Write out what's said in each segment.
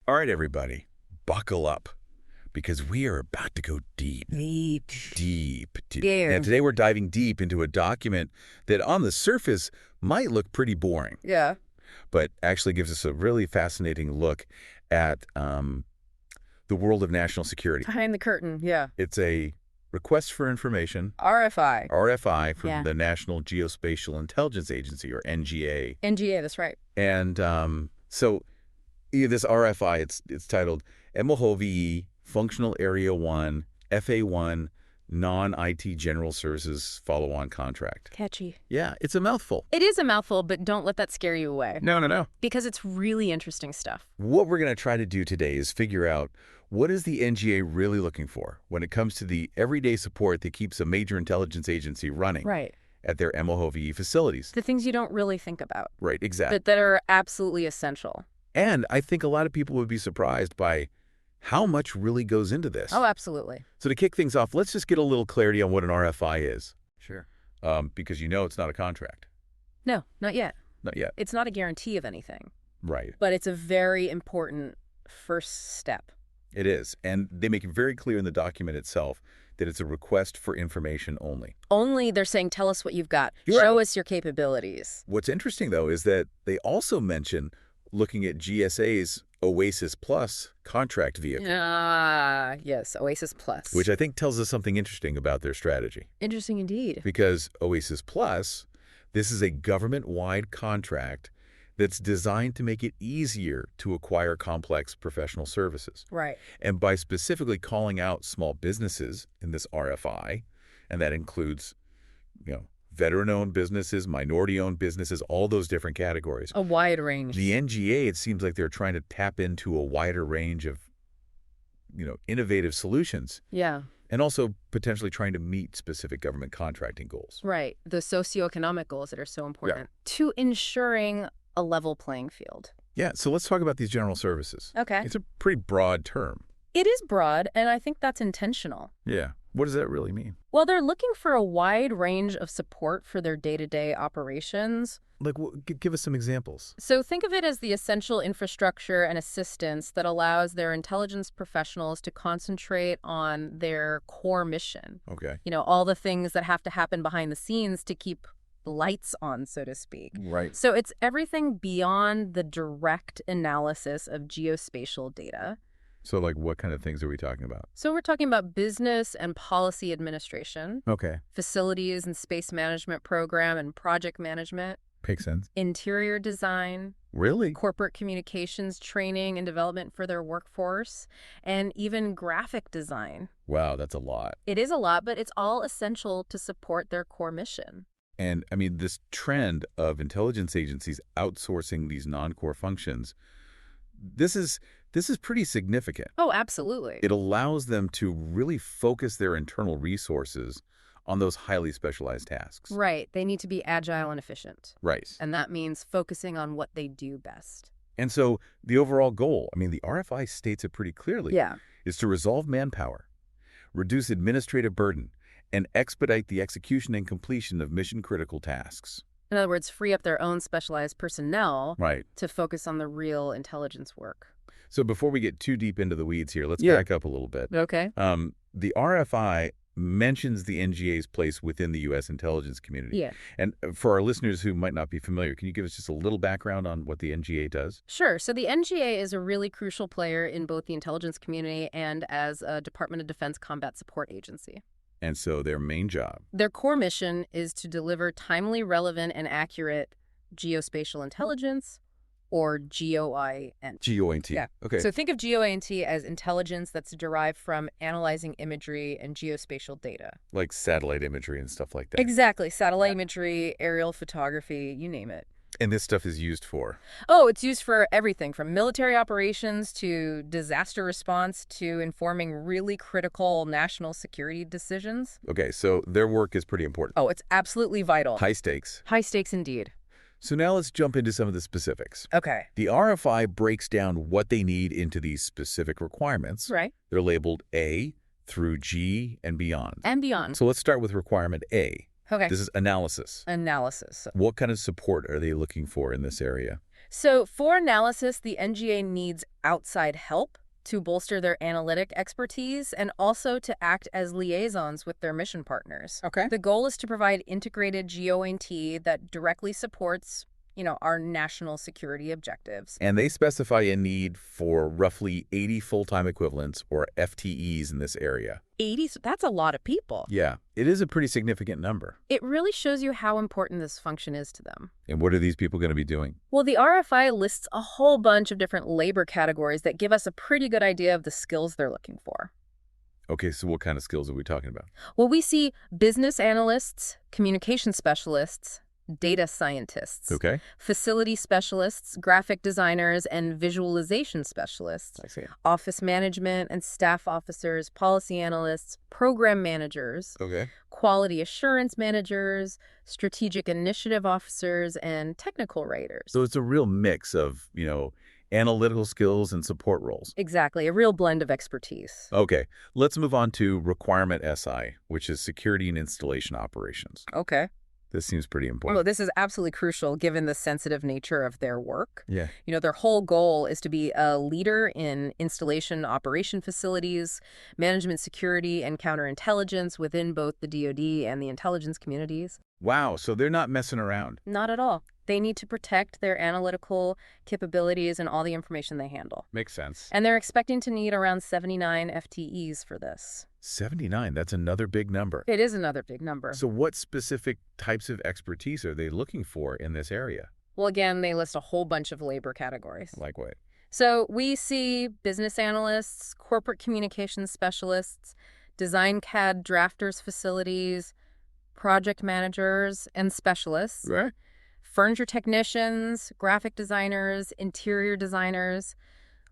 All right, everybody, buckle up because we are about to go deep. Deep. Yeah. And today we're diving deep into a document that on the surface might look pretty boring, Yeah. but actually gives us a really fascinating look at the world of national security. Behind the curtain, yeah. It's a request for information, RFI. RFI, from Yeah. the National Geospatial-Intelligence Agency, or NGA. NGA, that's right. And so this RFI, it's titled MOJAVE Functional Area 1 FA1 Non-IT General Services Follow-on Contract. Catchy. Yeah, it's a mouthful. It is a mouthful, but don't let that scare you away. No. Because it's really interesting stuff. What we're going to try to do today is figure out what is the NGA really looking for when it comes to the everyday support that keeps a major intelligence agency running Right. at their MOJAVE facilities. The things you don't really think about, Right, exactly. but that are absolutely essential. And I think a lot of people would be surprised by how much really goes into this. Oh, absolutely. So to kick things off, let's just get a little clarity on what an RFI is. Sure. Because you know it's not a contract. No, not yet. Not yet. It's not a guarantee of anything, Right. but it's a very important first step. It is. And they make it very clear in the document itself that it's a request for information only. Only they're saying, tell us what you've got. You're Show right. us your capabilities. What's interesting, though, is that they also mention looking at GSA's Oasis Plus contract vehicle, Yes, Oasis Plus. which I think tells us something interesting about their strategy. Interesting indeed. Because Oasis Plus, this is a government-wide contract that's designed to make it easier to acquire complex professional services. Right. And by specifically calling out small businesses in this RFI, and that includes, veteran-owned businesses, minority-owned businesses, all those different categories. A wide range. The NGA, it seems like they're trying to tap into a wider range of, innovative solutions, Yeah. and also potentially trying to meet specific government contracting goals. Right. The socioeconomic goals that are so important to ensuring a level playing field. Yeah, so let's talk about these general services. Okay. It's a pretty broad term. It is broad, and I think that's intentional. Yeah. What does that really mean? Well, they're looking for a wide range of support for their day-to-day operations. Like, give us some examples. So think of it as the essential infrastructure and assistance that allows their intelligence professionals to concentrate on their core mission. Okay. All the things that have to happen behind the scenes to keep the lights on, so to speak. Right. So it's everything beyond the direct analysis of geospatial data. So, like, what kind of things are we talking about? So we're talking about business and policy administration, Okay. facilities and space management program and project management, Makes sense. interior design, Really? corporate communications training and development for their workforce, and even graphic design. Wow, that's a lot. It is a lot, but it's all essential to support their core mission. And, I mean, this trend of intelligence agencies outsourcing these non-core functions, this is pretty significant. Oh, absolutely. It allows them to really focus their internal resources on those highly specialized tasks. Right. They need to be agile and efficient. Right. And that means focusing on what they do best. And so the overall goal, I mean, the RFI states it pretty clearly, Yeah. is to resolve manpower, reduce administrative burden, and expedite the execution and completion of mission-critical tasks. In other words, free up their own specialized personnel Right. to focus on the real intelligence work. So before we get too deep into the weeds here, let's Yeah. back up a little bit. Okay. The RFI mentions the NGA's place within the U.S. intelligence community. Yeah. And for our listeners who might not be familiar, can you give us just a little background on what the NGA does? Sure. So the NGA is a really crucial player in both the intelligence community and as a Department of Defense combat support agency. And so their main job. Their core mission is to deliver timely, relevant, and accurate geospatial intelligence, or GOINT. GOINT. Yeah. Okay. So think of GOINT as intelligence that's derived from analyzing imagery and geospatial data. Like satellite imagery and stuff like that. Exactly. Satellite imagery, aerial photography, you name it. And this stuff is used for? Oh, it's used for everything from military operations to disaster response to informing really critical national security decisions. Okay, so their work is pretty important. Oh, it's absolutely vital. High stakes. High stakes indeed. So now let's jump into some of the specifics. Okay. The RFI breaks down what they need into these specific requirements. Right. They're labeled A through G and beyond. And beyond. So let's start with requirement A. Okay. This is analysis. Analysis. What kind of support are they looking for in this area? So for analysis, the NGA needs outside help to bolster their analytic expertise and also to act as liaisons with their mission partners. Okay. The goal is to provide integrated GeoINT that directly supports, our national security objectives. And they specify a need for roughly 80 full-time equivalents, or FTEs, in this area. 80, that's a lot of people. Yeah, it is a pretty significant number. It really shows you how important this function is to them. And what are these people going to be doing? Well, the RFI lists a whole bunch of different labor categories that give us a pretty good idea of the skills they're looking for. Okay, so what kind of skills are we talking about? Well, we see business analysts, communication specialists, data scientists, Okay. facility specialists, graphic designers, and visualization specialists, I see. office management and staff officers, policy analysts, program managers, Okay. quality assurance managers, strategic initiative officers, and technical writers. So it's a real mix of, analytical skills and support roles. Exactly, a real blend of expertise. Okay, let's move on to Requirement SI, which is Security and Installation Operations. Okay. This seems pretty Well, important. this is absolutely crucial given the sensitive nature of their work. Yeah. Their whole goal is to be a leader in installation operation facilities, management security, and counterintelligence within both the DOD and the intelligence communities. Wow, so they're not messing around. Not at all. They need to protect their analytical capabilities and all the information they handle. Makes sense. And they're expecting to need around 79 FTEs for this. 79, that's another big number. It is another big number. So what specific types of expertise are they looking for in this area? Well, again, they list a whole bunch of labor categories. Like what? So we see business analysts, corporate communications specialists, design CAD drafters facilities, project managers and specialists, Right. furniture technicians, graphic designers, interior designers,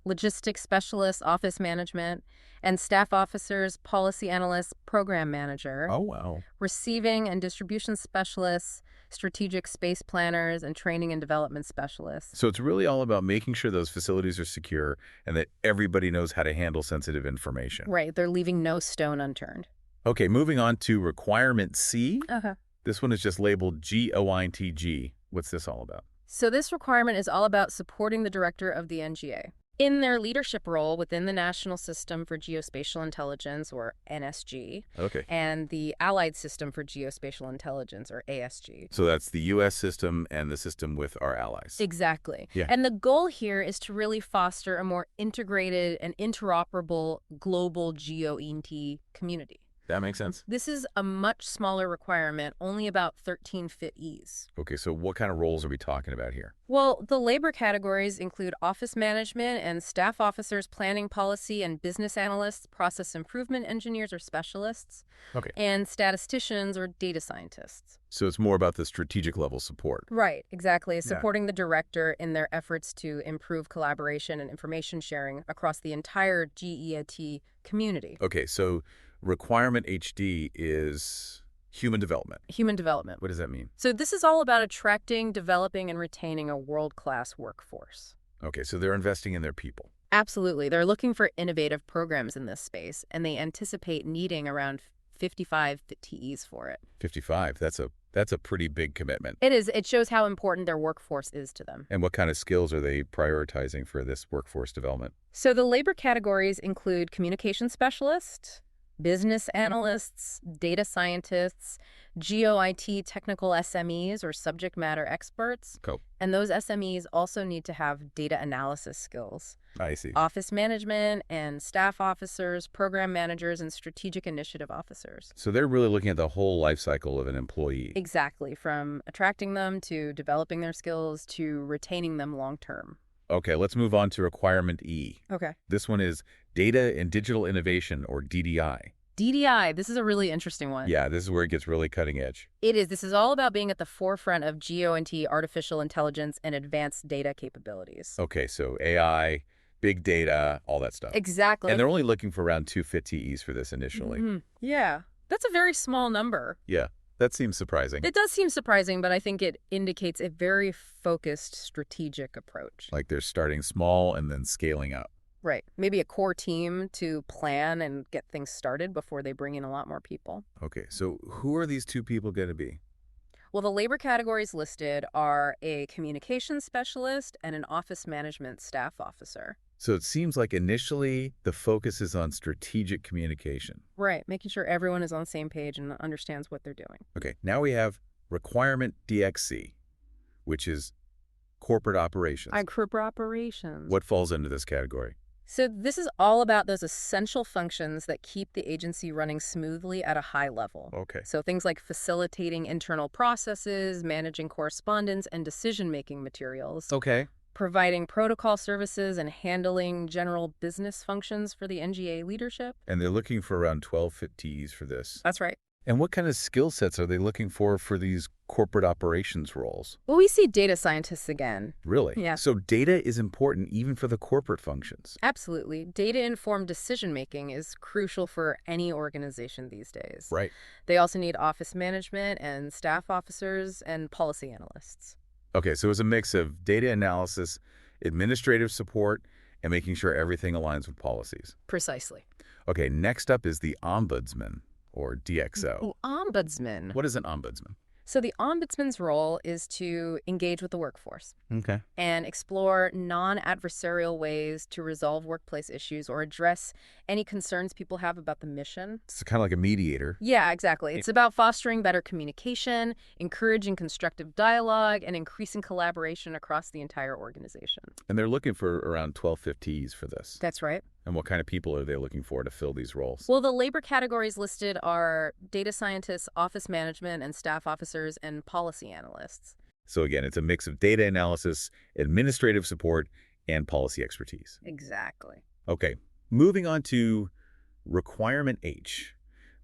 logistics specialists, office management, and staff officers, policy analysts, program manager, Oh, wow. receiving and distribution specialists, strategic space planners, and training and development specialists. So it's really all about making sure those facilities are secure and that everybody knows how to handle sensitive information. Right, they're leaving no stone unturned. Okay, moving on to Requirement C. Okay. This one is just labeled GOINTG. What's this all about? So this requirement is all about supporting the director of the NGA in their leadership role within the National System for Geospatial Intelligence, or NSG, Okay. and the Allied System for Geospatial Intelligence, or ASG. So that's the U.S. system and the system with our allies. Exactly. Yeah. And the goal here is to really foster a more integrated and interoperable global GeoINT community. That makes sense. This is a much smaller requirement, only about 13 FTEs. Okay, so what kind of roles are we talking about here? Well, the labor categories include office management and staff officers, planning policy and business analysts, process improvement engineers or specialists, Okay. and statisticians or data scientists. So it's more about the strategic level support. Right, exactly. Supporting the director in their efforts to improve collaboration and information sharing across the entire GEIT community. Okay, so Requirement HD is human development. Human development. What does that mean? So this is all about attracting, developing, and retaining a world-class workforce. Okay, so they're investing in their people. Absolutely. They're looking for innovative programs in this space, and they anticipate needing around 55 FTEs for it. 55, that's a pretty big commitment. It is. It shows how important their workforce is to them. And what kind of skills are they prioritizing for this workforce development? So the labor categories include communication specialists, business analysts, data scientists, GeoIT technical SMEs or subject matter experts. Cool. And those SMEs also need to have data analysis skills, I see. office management and staff officers, program managers, and strategic initiative officers. So they're really looking at the whole life cycle of an employee. Exactly, from attracting them to developing their skills to retaining them long term. Okay, let's move on to Requirement E. Okay. This one is Data and Digital Innovation, or DDI. DDI, this is a really interesting one. Yeah, this is where it gets really cutting edge. It is. This is all about being at the forefront of GeoINT, artificial intelligence, and advanced data capabilities. Okay, so AI, big data, all that stuff. Exactly. And they're only looking for around 2 FTEs for this initially. Yeah. That's a very small number. Yeah, that seems surprising. It does seem surprising, but I think it indicates a very focused strategic approach. Like they're starting small and then scaling up. Right. Maybe a core team to plan and get things started before they bring in a lot more people. Okay, so who are these 2 people going to be? Well, the labor categories listed are a communications specialist and an office management staff officer. So it seems like initially the focus is on strategic communication. Right, making sure everyone is on the same page and understands what they're doing. Okay, now we have requirement DXC, which is corporate operations. Corporate operations. What falls into this category? So this is all about those essential functions that keep the agency running smoothly at a high level. Okay. So things like facilitating internal processes, managing correspondence and decision-making materials, Okay. providing protocol services, and handling general business functions for the NGA leadership. And they're looking for around 12 FTEs for this. That's right. And what kind of skill sets are they looking for these corporate operations roles? Well, we see data scientists again. Really? Yeah. So data is important even for the corporate functions. Absolutely. Data-informed decision-making is crucial for any organization these days. Right. They also need office management and staff officers and policy analysts. Okay, so it's a mix of data analysis, administrative support, and making sure everything aligns with policies. Precisely. Okay, next up is the ombudsman, or DXO. Ooh, ombudsman. What is an ombudsman? So the ombudsman's role is to engage with the workforce Okay. and explore non-adversarial ways to resolve workplace issues or address any concerns people have about the mission. It's kind of like a mediator. Yeah, exactly. It's about fostering better communication, encouraging constructive dialogue, and increasing collaboration across the entire organization. And they're looking for around 12 FTEs for this. That's right. And what kind of people are they looking for to fill these roles? Well, the labor categories listed are data scientists, office management and staff officers, and policy analysts. So again, it's a mix of data analysis, administrative support, and policy expertise. Exactly. Okay, moving on to requirement H,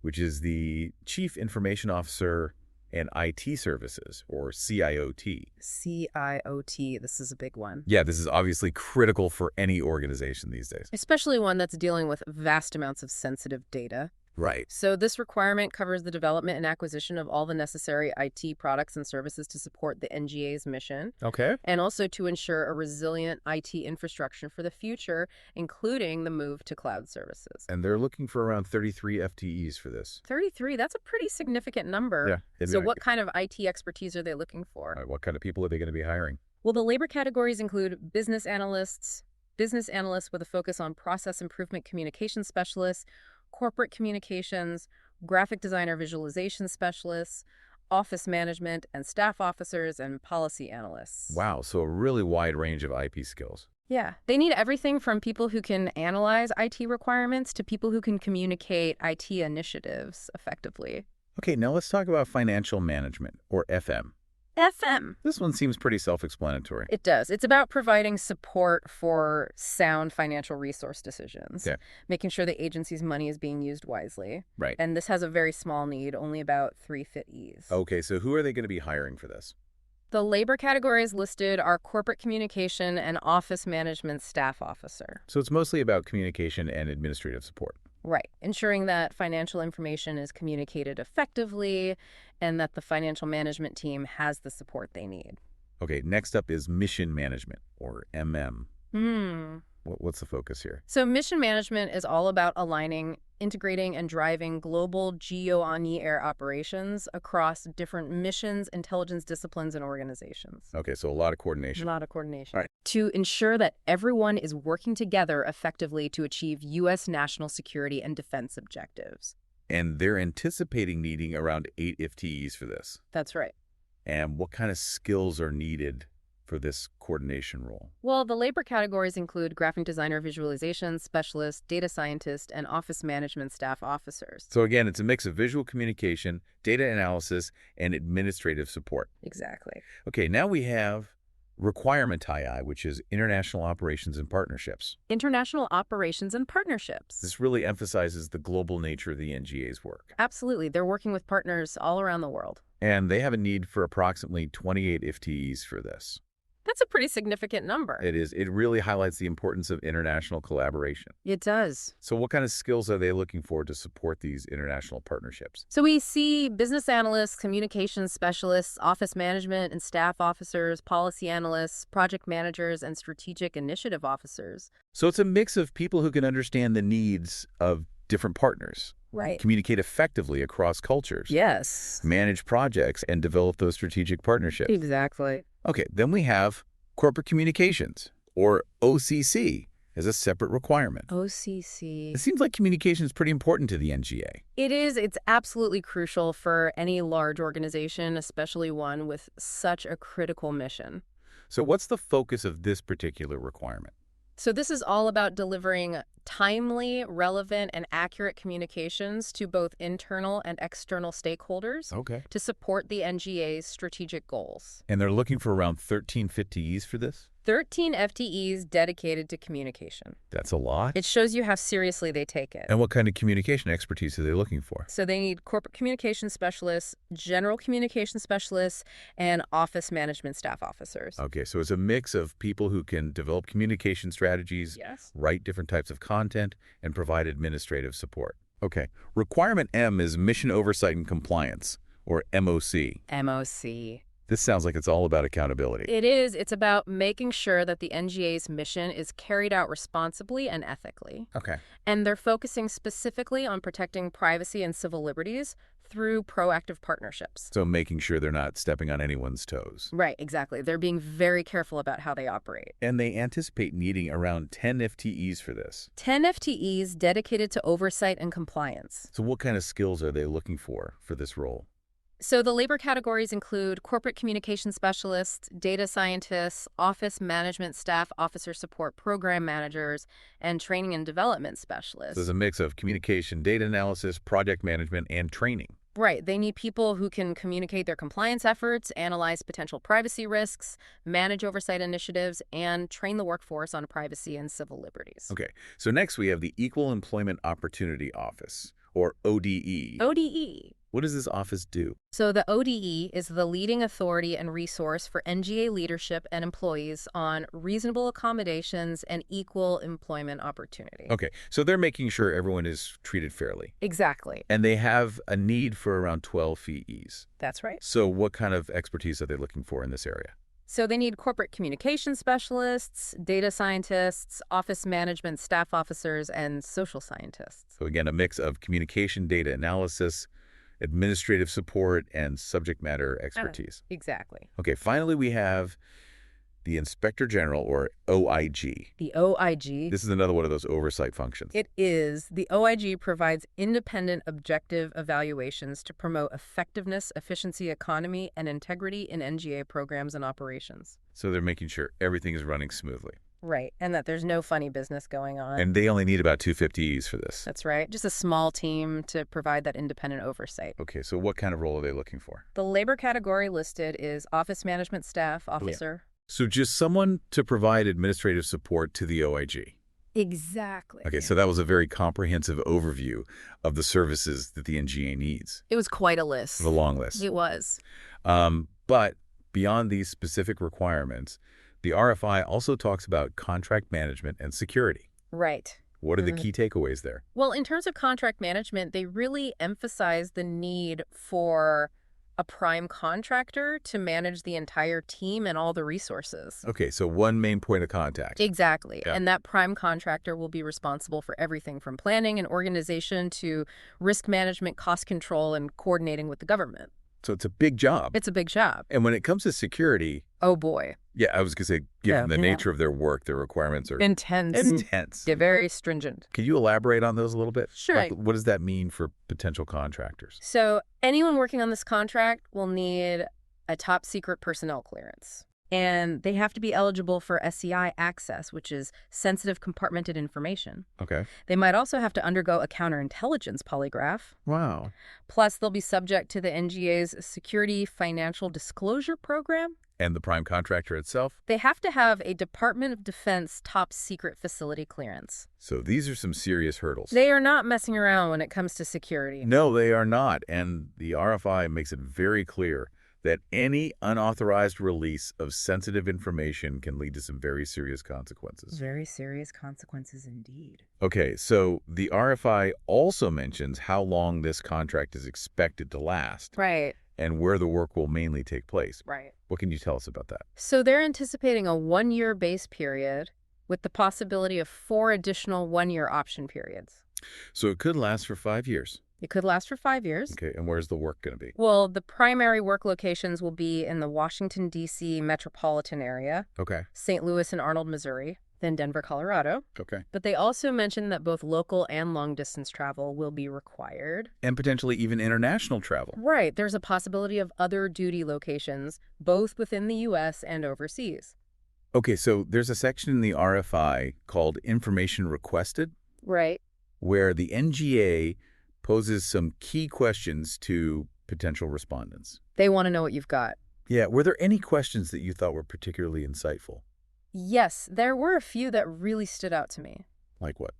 which is the Chief Information Officer and IT Services, or CIOT. CIOT, this is a big one. Yeah, this is obviously critical for any organization these days. Especially one that's dealing with vast amounts of sensitive data. Right. So this requirement covers the development and acquisition of all the necessary IT products and services to support the NGA's mission, Okay. and also to ensure a resilient IT infrastructure for the future, including the move to cloud services. And they're looking for around 33 FTEs for this. 33, that's a pretty significant number. Yeah. So what kind of IT expertise are they looking for? All right, what kind of people are they going to be hiring? Well, the labor categories include business analysts with a focus on process improvement communication specialists, corporate communications, graphic designer visualization specialists, office management and staff officers, and policy analysts. Wow, so a really wide range of IP skills. Yeah, they need everything from people who can analyze IT requirements to people who can communicate IT initiatives effectively. Okay, now let's talk about financial management, or FM. FM. This one seems pretty self-explanatory. It does. It's about providing support for sound financial resource decisions, making sure the agency's money is being used wisely. Right. And this has a very small need, only about 3 FTEs. Okay, so who are they going to be hiring for this? The labor categories listed are corporate communication and office management staff officer. So it's mostly about communication and administrative support. Right. Ensuring that financial information is communicated effectively and that the financial management team has the support they need. Okay, next up is mission management, or MM. What's the focus here? So mission management is all about aligning, integrating, and driving global geo-on-air operations across different missions, intelligence disciplines, and organizations. Okay, so a lot of coordination. A lot of coordination. All right. To ensure that everyone is working together effectively to achieve U.S. national security and defense objectives. And they're anticipating needing around 8 FTEs for this. That's right. And what kind of skills are needed for this coordination role? Well, the labor categories include graphic designer visualization specialist, data scientist, and office management staff officers. So again, it's a mix of visual communication, data analysis, and administrative support. Exactly. Okay, now we have requirement II, which is international operations and partnerships. International operations and partnerships. This really emphasizes the global nature of the NGA's work. Absolutely. They're working with partners all around the world. And they have a need for approximately 28 FTEs for this. That's a pretty significant number. It is. It really highlights the importance of international collaboration. It does. So what kind of skills are they looking for to support these international partnerships? So we see business analysts, communications specialists, office management and staff officers, policy analysts, project managers, and strategic initiative officers. So it's a mix of people who can understand the needs of different partners, Right. communicate effectively across cultures, Yes. manage projects, and develop those strategic partnerships. Exactly. Okay, then we have corporate communications, or OCC, as a separate requirement. OCC. It seems like communication is pretty important to the NGA. It is. It's absolutely crucial for any large organization, especially one with such a critical mission. So what's the focus of this particular requirement? So this is all about delivering timely, relevant, and accurate communications to both internal and external stakeholders Okay. to support the NGA's strategic goals. And they're looking for around 13 FTEs for this? 13 FTEs dedicated to communication. That's a lot. It shows you how seriously they take it. And what kind of communication expertise are they looking for? So they need corporate communication specialists, general communication specialists, and office management staff officers. Okay, so it's a mix of people who can develop communication strategies, Yes. write different types of content, and provide administrative support. Okay, requirement M is Mission Oversight and Compliance, or MOC. MOC. This sounds like it's all about accountability. It is. It's about making sure that the NGA's mission is carried out responsibly and ethically. Okay. And they're focusing specifically on protecting privacy and civil liberties through proactive partnerships. So making sure they're not stepping on anyone's toes. Right, exactly. They're being very careful about how they operate. And they anticipate needing around 10 FTEs for this. 10 FTEs dedicated to oversight and compliance. So what kind of skills are they looking for this role? So the labor categories include corporate communication specialists, data scientists, office management staff, officer support program managers, and training and development specialists. So there's a mix of communication, data analysis, project management, and training. Right. They need people who can communicate their compliance efforts, analyze potential privacy risks, manage oversight initiatives, and train the workforce on privacy and civil liberties. Okay, so next we have the Equal Employment Opportunity Office, or ODE. ODE. What does this office do? So the ODE is the leading authority and resource for NGA leadership and employees on reasonable accommodations and equal employment opportunity. Okay, so they're making sure everyone is treated fairly. Exactly. And they have a need for around 12 FTEs. That's right. So what kind of expertise are they looking for in this area? So they need corporate communication specialists, data scientists, office management staff officers, and social scientists. So again, a mix of communication, data analysis, administrative support, and subject matter expertise. Exactly. Okay, finally we have the Inspector General, or OIG. The OIG. This is another one of those oversight functions. It is. The OIG provides independent, objective evaluations to promote effectiveness, efficiency, economy, and integrity in NGA programs and operations. So they're making sure everything is running smoothly. Right, and that there's no funny business going on. And they only need about 2 FTEs for this. That's right. Just a small team to provide that independent oversight. Okay, so what kind of role are they looking for? The labor category listed is office management staff officer. So just someone to provide administrative support to the OIG. Exactly. Okay, so that was a very comprehensive overview of the services that the NGA needs. It was quite a list. The long list. It was. But beyond these specific requirements, the RFI also talks about contract management and security. Right. What are the key takeaways there? Well, in terms of contract management, they really emphasize the need for a prime contractor to manage the entire team and all the resources. Okay, so one main point of contact. Exactly. Yeah. And that prime contractor will be responsible for everything from planning and organization to risk management, cost control, and coordinating with the government. So it's a big job. It's a big job. And when it comes to security, Oh, boy. yeah, I was going to say, given the Yeah. nature of their work, their requirements are Intense. intense. Yeah, very stringent. Can you elaborate on those a little bit? Sure. Like, what does that mean for potential contractors? So anyone working on this contract will need a top secret personnel clearance. And they have to be eligible for SCI access, which is sensitive compartmented information. Okay. They might also have to undergo a counterintelligence polygraph. Wow. Plus, they'll be subject to the NGA's Security Financial Disclosure Program. And the prime contractor itself? They have to have a Department of Defense top secret facility clearance. So these are some serious hurdles. They are not messing around when it comes to security. No, they are not. And the RFI makes it very clear that any unauthorized release of sensitive information can lead to some very serious consequences. Very serious consequences indeed. Okay, so the RFI also mentions how long this contract is expected to last Right. and where the work will mainly take place. Right. What can you tell us about that? So they're anticipating a 1-year base period with the possibility of 4 additional 1-year option periods. So it could last for 5 years. It could last for 5 years. Okay, and where's the work going to be? Well, the primary work locations will be in the Washington, D.C. metropolitan area, Okay. St. Louis and Arnold, Missouri, then Denver, Colorado. Okay. But they also mentioned that both local and long-distance travel will be required. And potentially even international travel. Right. There's a possibility of other duty locations, both within the U.S. and overseas. Okay, so there's a section in the RFI called Information Requested, Right. where the NGA poses some key questions to potential respondents. They want to know what you've got. Yeah, were there any questions that you thought were particularly insightful? Yes, there were a few that really stood out to me. Like what?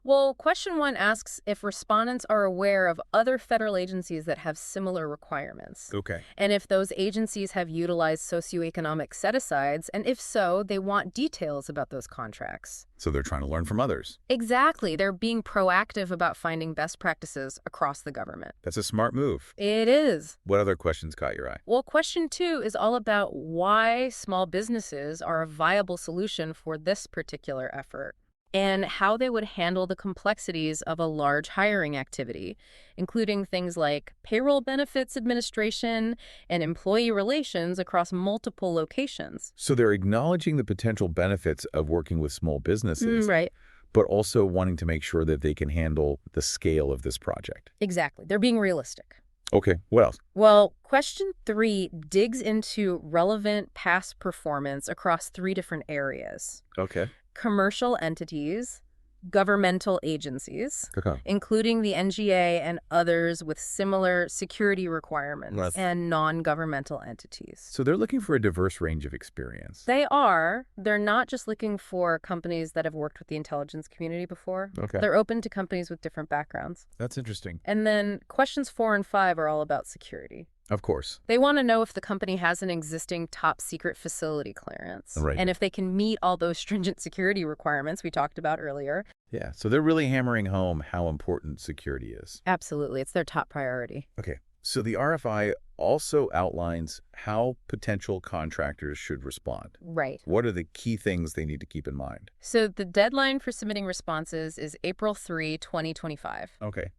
Well, question 1 asks if respondents are aware of other federal agencies that have similar requirements. Okay. And if those agencies have utilized socioeconomic set-asides, and if so, they want details about those contracts. So they're trying to learn from others. Exactly. They're being proactive about finding best practices across the government. That's a smart move. It is. What other questions caught your eye? Well, question 2 is all about why small businesses are a viable solution for this particular effort, and how they would handle the complexities of a large hiring activity, including things like payroll benefits administration and employee relations across multiple locations. So they're acknowledging the potential benefits of working with small businesses, Right. but also wanting to make sure that they can handle the scale of this project. Exactly. They're being realistic. Okay, what else? Well, question 3 digs into relevant past performance across 3 different areas: Okay. commercial entities, governmental agencies, Okay. including the NGA and others with similar security requirements, Yes. and non-governmental entities. So they're looking for a diverse range of experience. They're not just looking for companies that have worked with the intelligence community before. Okay. They're open to companies with different backgrounds. That's interesting. And then questions 4 and 5 are all about security. Of course. They want to know if the company has an existing top secret facility clearance. Right. And if they can meet all those stringent security requirements we talked about earlier. Yeah, so they're really hammering home how important security is. Absolutely. It's their top priority. Okay, so the RFI also outlines how potential contractors should respond. Right. What are the key things they need to keep in mind? So the deadline for submitting responses is April 3, 2025. Okay.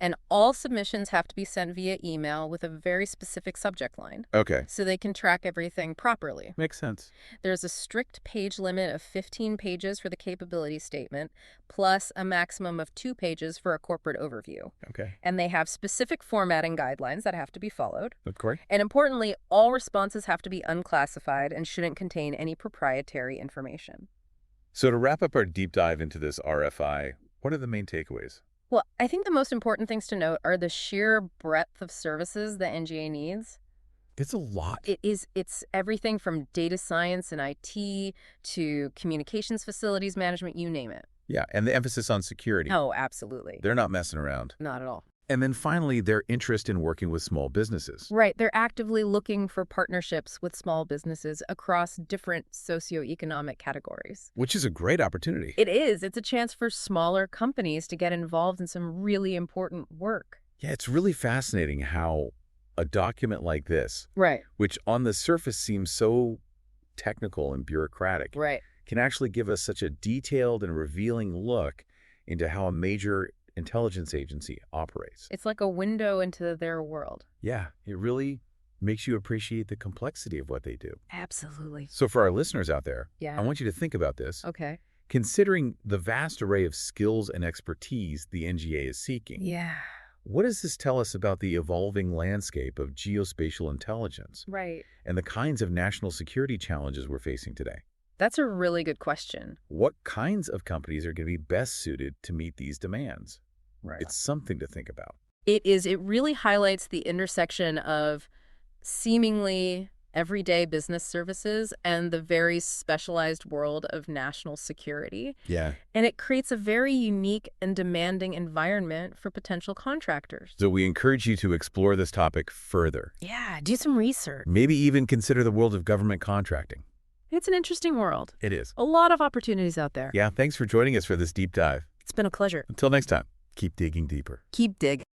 And all submissions have to be sent via email with a very specific subject line, Okay. so they can track everything properly. Makes sense. There's a strict page limit of 15 pages for the capability statement, plus a maximum of 2 pages for a corporate overview. Okay. And they have specific formatting guidelines that have to be followed. Of course. And importantly, all responses have to be unclassified and shouldn't contain any proprietary information. So to wrap up our deep dive into this RFI, what are the main takeaways? Well, I think the most important things to note are the sheer breadth of services the NGA needs. It's a lot. It's everything from data science and IT to communications facilities management, you name it. Yeah, and the emphasis on security. Oh, absolutely. They're not messing around. Not at all. And then finally, their interest in working with small businesses. Right. They're actively looking for partnerships with small businesses across different socioeconomic categories. Which is a great opportunity. It is. It's a chance for smaller companies to get involved in some really important work. Yeah, it's really fascinating how a document like this, Right. which on the surface seems so technical and bureaucratic, Right. can actually give us such a detailed and revealing look into how a major intelligence agency operates. It's like a window into their world. Yeah, it really makes you appreciate the complexity of what they do. Absolutely. So for our listeners out there, Yeah. I want you to think about this. Okay. Considering the vast array of skills and expertise the NGA is seeking, Yeah. what does this tell us about the evolving landscape of geospatial intelligence Right. and the kinds of national security challenges we're facing today? That's a really good question. What kinds of companies are going to be best suited to meet these demands? Right. It's something to think about. It is. It really highlights the intersection of seemingly everyday business services and the very specialized world of national security. Yeah. And it creates a very unique and demanding environment for potential contractors. So we encourage you to explore this topic further. Yeah, do some research. Maybe even consider the world of government contracting. It's an interesting world. It is. A lot of opportunities out there. Yeah, thanks for joining us for this deep dive. It's been a pleasure. Until next time, keep digging deeper. Keep digging.